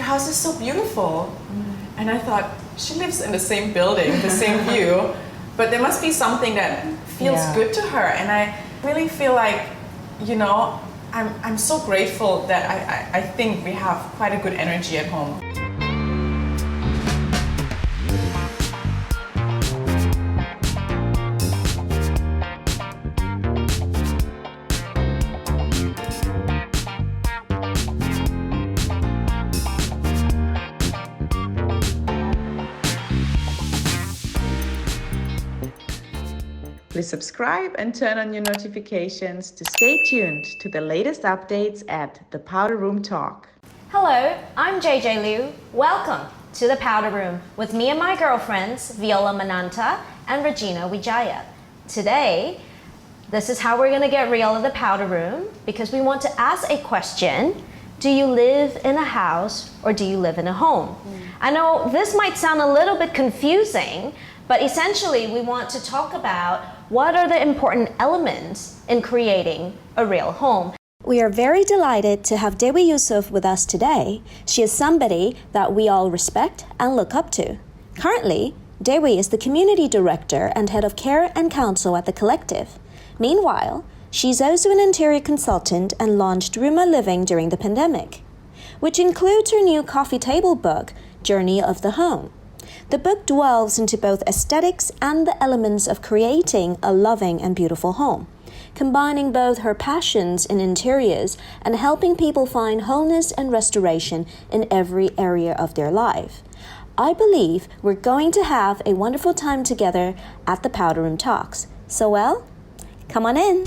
house is so beautiful. And I thought, she lives in the same building, the same view, but there must be something that feels good to her. And I really feel like, you know, I'm so grateful that I think we have quite a good energy at home. Please subscribe and turn on your notifications to stay tuned to the latest updates at the Powder Room Talk. Hello, I'm JJ Liu. Welcome to the Powder Room with me and my girlfriends, Viola Mananta and Regina Wijaya. Today, this is how we're going to get real in the Powder Room because we want to ask a question. Do you live in a house or do you live in a home? I know this might sound a little bit confusing, but essentially we want to talk about what are the important elements in creating a real home. We are very delighted to have Dewi Joesoef with us today. She is somebody that we all respect and look up to. Currently, Dewi is the Community Director and Head of Care and Counsel at the Collective. Meanwhile, she's also an interior consultant and launched Ruma Living during the pandemic, which includes her new coffee table book, Journey of the Home. The book delves into both aesthetics and the elements of creating a loving and beautiful home, combining both her passions in interiors and helping people find wholeness and restoration in every area of their life. I believe we're going to have a wonderful time together at the Powder Room Talks. So well, come on in.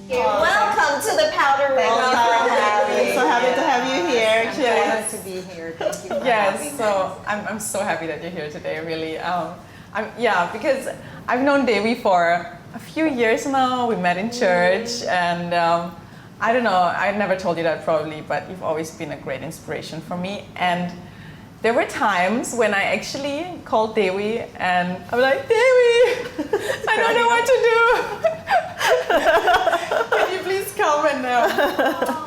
Welcome to the Powder Room. So happy to have you here. I'm glad to be here. Thank you for having me. So I'm so happy that you're here today, really. Because I've known Dewi for a few years now. We met in church, and I don't know, I never told you that probably, but you've always been a great inspiration for me. And there were times when I actually called Dewi and I'm like, Dewi, I don't know what to do. Can you please come and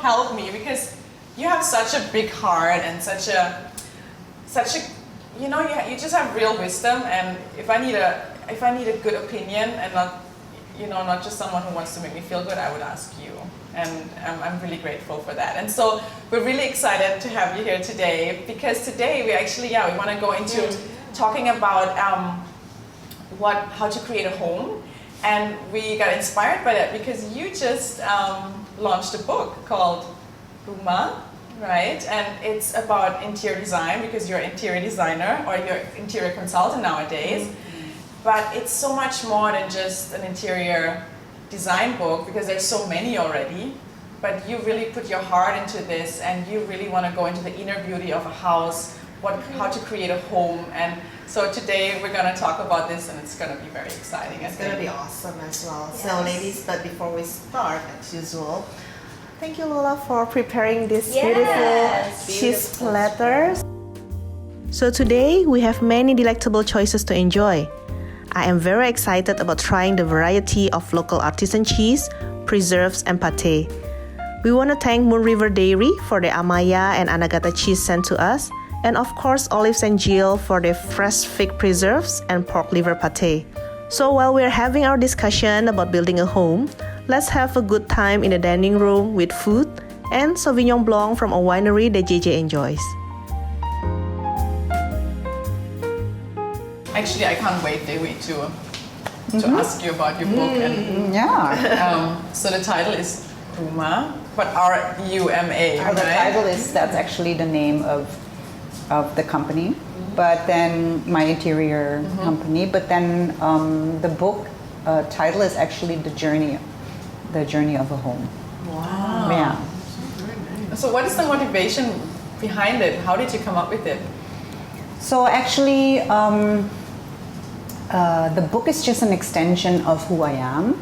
help me? Because you have such a big heart and such a, you know, you just have real wisdom. And if I need a good opinion and not just someone who wants to make me feel good, I would ask you. And I'm really grateful for that. And so we're really excited to have you here today because today we actually, we want to go into talking about how to create a home. And we got inspired by that because you just launched a book called Ruma, right? And it's about interior design because you're an interior designer or you're an interior consultant nowadays. But it's so much more than just an interior design book because there's so many already. But you really put your heart into this and you really want to go into the inner beauty of a house, how to create a home. And so today we're going to talk about this and it's going to be very exciting. It's going to be awesome as well. Yes. So ladies, but before we start, as usual, thank you Lola for preparing this beautiful cheese platters. So today we have many delectable choices to enjoy. I am very excited about trying the variety of local artisan cheese, preserves, and pâté. We want to thank Moon River Dairy for the Amaya and Anagata cheese sent to us, and of course Olives and Jill for their fresh fig preserves and pork liver pâté. So while we're having our discussion about building a home, let's have a good time in the dining room with food and Sauvignon Blanc from a winery that JJ enjoys. Actually, I can't wait, Dewi, to ask you about your book. And, so the title is Ruma, but R-U-M-A, right? The title is, that's actually the name of the company, but then my interior company, but then the book title is actually The Journey of a Home. Wow. Yeah. So what is the motivation behind it? How did you come up with it? So actually, the book is just an extension of who I am,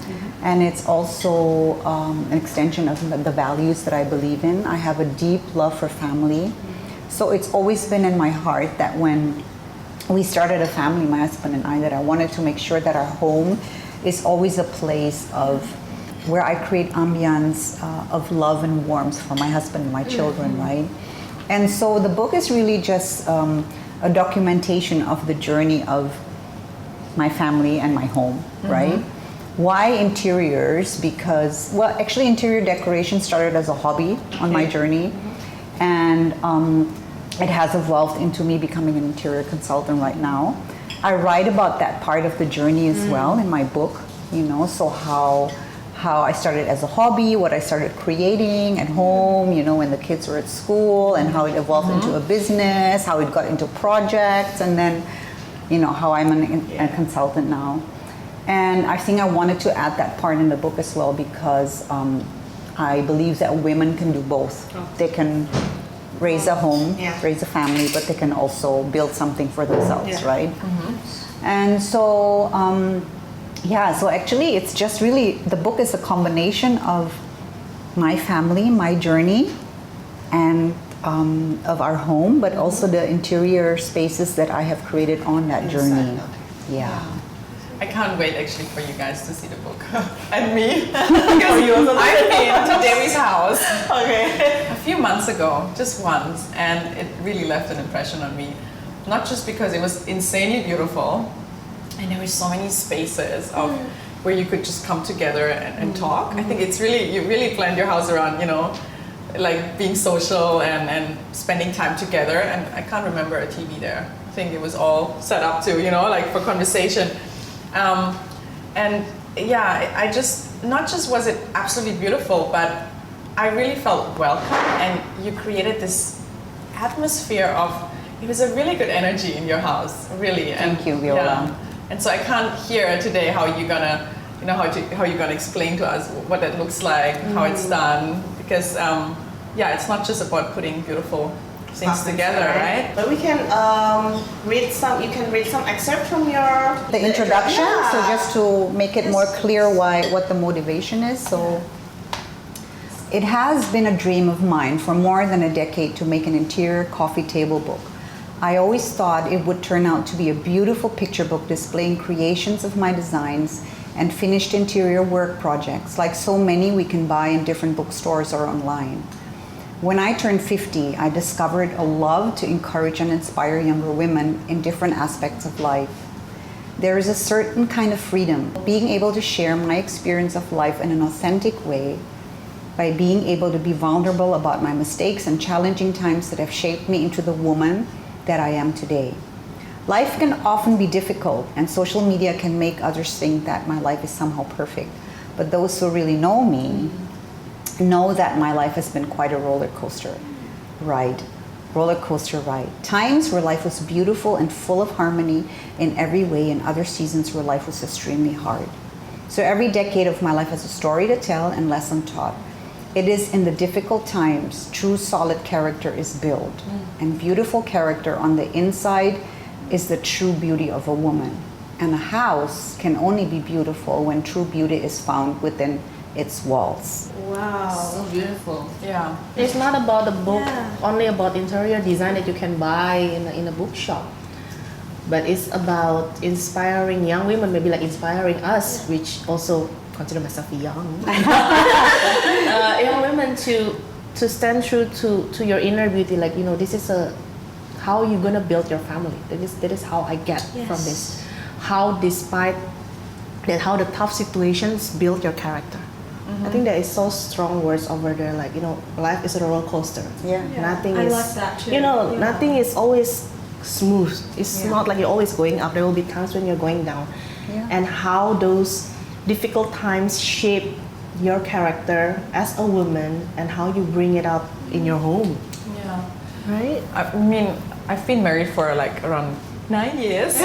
and it's also an extension of the values that I believe in. I have a deep love for family, so it's always been in my heart that when we started a family, my husband and I, that I wanted to make sure that our home is always a place of where I create ambience of love and warmth for my husband and my children, right? And so the book is really just a documentation of the journey of my family and my home, right? Why interiors? Because, well, actually interior decoration started as a hobby on my journey, and it has evolved into me becoming an interior consultant right now. I write about that part of the journey as well in my book, you know, so how I started as a hobby, what I started creating at home, you know, when the kids were at school, and how it evolved into a business, how it got into projects, and then, you know, how I'm a consultant now. And I think I wanted to add that part in the book as well, because I believe that women can do both. They can raise a home, raise a family, but they can also build something for themselves, right? And so, so actually it's just really, the book is a combination of my family, my journey, and of our home, but also the interior spaces that I have created on that journey. Yeah. I can't wait actually for you guys to see the book and me. Because I've been to Dewi's house a few months ago, just once, and it really left an impression on me. Not just because it was insanely beautiful, and there were so many spaces of where you could just come together and talk. I think it's really, you really planned your house around, you know, like being social and spending time together. And I can't remember a TV there. I think it was all set up to, you know, like for conversation. And yeah, I just, not just was it absolutely beautiful, but I really felt welcome, and you created this atmosphere of, it was a really good energy in your house, really. Thank you, Viola. Yeah. And so I can't hear today how you're gonna, you know, how you're gonna explain to us what that looks like, how it's done, because it's not just about putting beautiful things together, right? But we can read some. You can read some excerpt from the introduction. So just to make it more clear what the motivation is. So it has been a dream of mine for more than a decade to make an interior coffee table book. I always thought it would turn out to be a beautiful picture book displaying creations of my designs and finished interior work projects, like so many we can buy in different bookstores or online. When I turned 50, I discovered a love to encourage and inspire younger women in different aspects of life. There is a certain kind of freedom, being able to share my experience of life in an authentic way, by being able to be vulnerable about my mistakes and challenging times that have shaped me into the woman that I am today. Life can often be difficult, and social media can make others think that my life is somehow perfect. But those who really know me know that my life has been quite a roller coaster ride. Times where life was beautiful and full of harmony in every way, and other seasons where life was extremely hard. So every decade of my life has a story to tell and lesson taught. It is in the difficult times true solid character is built, and beautiful character on the inside is the true beauty of a woman. And a house can only be beautiful when true beauty is found within its walls. Wow. So beautiful. Yeah. It's not about a book only about interior design that you can buy in a bookshop, but it's about inspiring young women, maybe like inspiring us, which also consider myself young. Young women to stand true to your inner beauty, like, you know, this is how you're gonna build your family. That is how I get from this. How despite that, how the tough situations build your character. I think there is so strong words over there, like, you know, life is a roller coaster. Nothing I is, like that too. you know, nothing is always smooth. It's not like you're always going up. There will be times when you're going down. And how those difficult times shape your character as a woman, and how you bring it up in your home. Yeah. Right? I mean, I've been married for like around 9 years.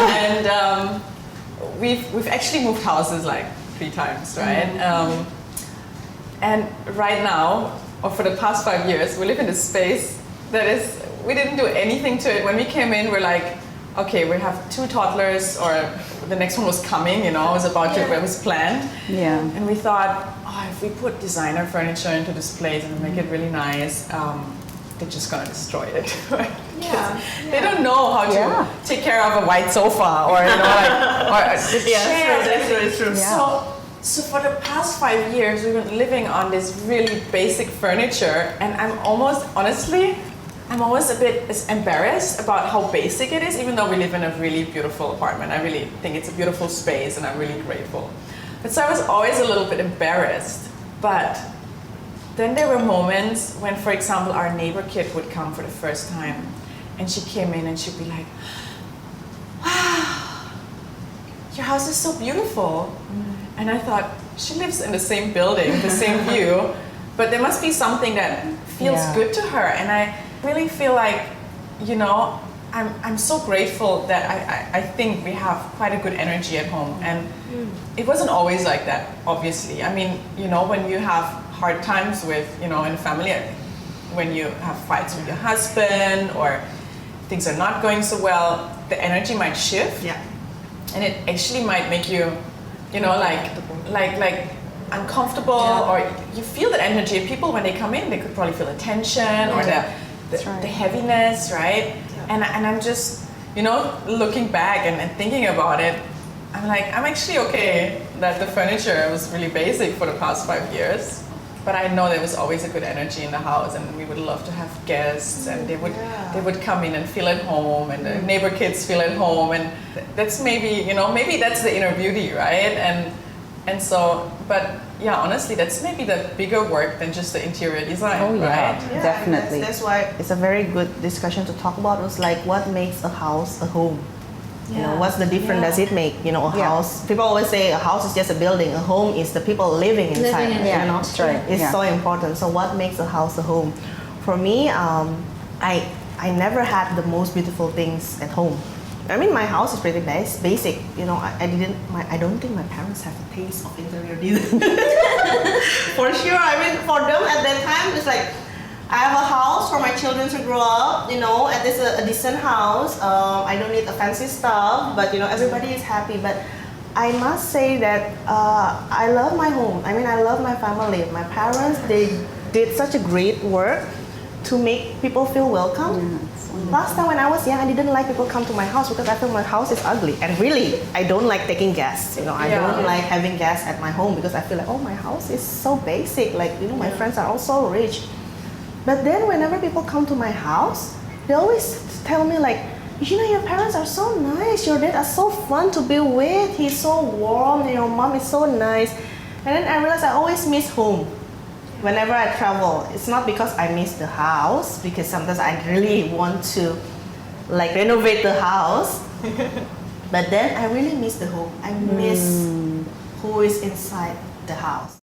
And we've actually moved houses like 3 times, right? And right now, or for the past 5 years, we live in this space that is, we didn't do anything to it. When we came in, we're like, okay, we have 2 toddlers, or the next one was coming, you know, it was about to, it was planned. And we thought, oh, if we put designer furniture into this place and make it really nice, they're just gonna destroy it. Right? Yeah. They don't know how to take care of a white sofa or the chair. That's very true. So for the past 5 years, we've been living on this really basic furniture, and I'm almost a bit embarrassed about how basic it is, even though we live in a really beautiful apartment. I really think it's a beautiful space, and I'm really grateful. But so I was always a little bit embarrassed. But then there were moments when, for example, our neighbor kid would come for the first time, and she came in and she'd be like, "Wow, your house is so beautiful." And I thought, she lives in the same building, the same view, but there must be something that feels good to her. And I really feel like, you know, I'm so grateful that I think we have quite a good energy at home. And it wasn't always like that, obviously. I mean, you know, when you have hard times with, you know, in family, when you have fights with your husband or things are not going so well, the energy might shift. Yeah. And it actually might make you, you know, like uncomfortable, or you feel that energy. People, when they come in, they could probably feel the tension or the heaviness, right? Yeah. And I'm just, you know, looking back and thinking about it, I'm like, I'm actually okay that the furniture was really basic for the past 5 years. But I know there was always a good energy in the house, and we would love to have guests, and they would come in and feel at home, and the neighbor kids feel at home, and that's maybe, you know, maybe that's the inner beauty, right? And so, but yeah, honestly, that's maybe the bigger work than just the interior design, right? Yeah, Definitely. That's why it's a very good discussion to talk about. It's like, what makes a house a home? You know, what's the difference does it make? You know, a house, people always say a house is just a building. A home is the people living inside. You know, it's so important. So what makes a house a home? For me, I never had the most beautiful things at home. I mean, my house is pretty basic. You know, I don't think my parents have a taste of interior design. For sure. I mean, for them at that time, it's like, I have a house for my children to grow up, you know, and it's a decent house. I don't need a fancy stuff, but, you know, everybody is happy. But I must say that I love my home. I mean, I love my family. My parents, they did such a great work to make people feel welcome. Last time when I was young, I didn't like people come to my house because I feel my house is ugly. And really, I don't like taking guests. You know, I don't like having guests at my home because I feel like, oh, my house is so basic. Like, you know, my friends are all so rich. But then whenever people come to my house, they always tell me like, you know, your parents are so nice, your dad are so fun to be with, he's so warm, and your mom is so nice. And then I realized I always miss home whenever I travel. It's not because I miss the house, because sometimes I really want to like renovate the house. But then I really miss the home. I miss who is inside the house.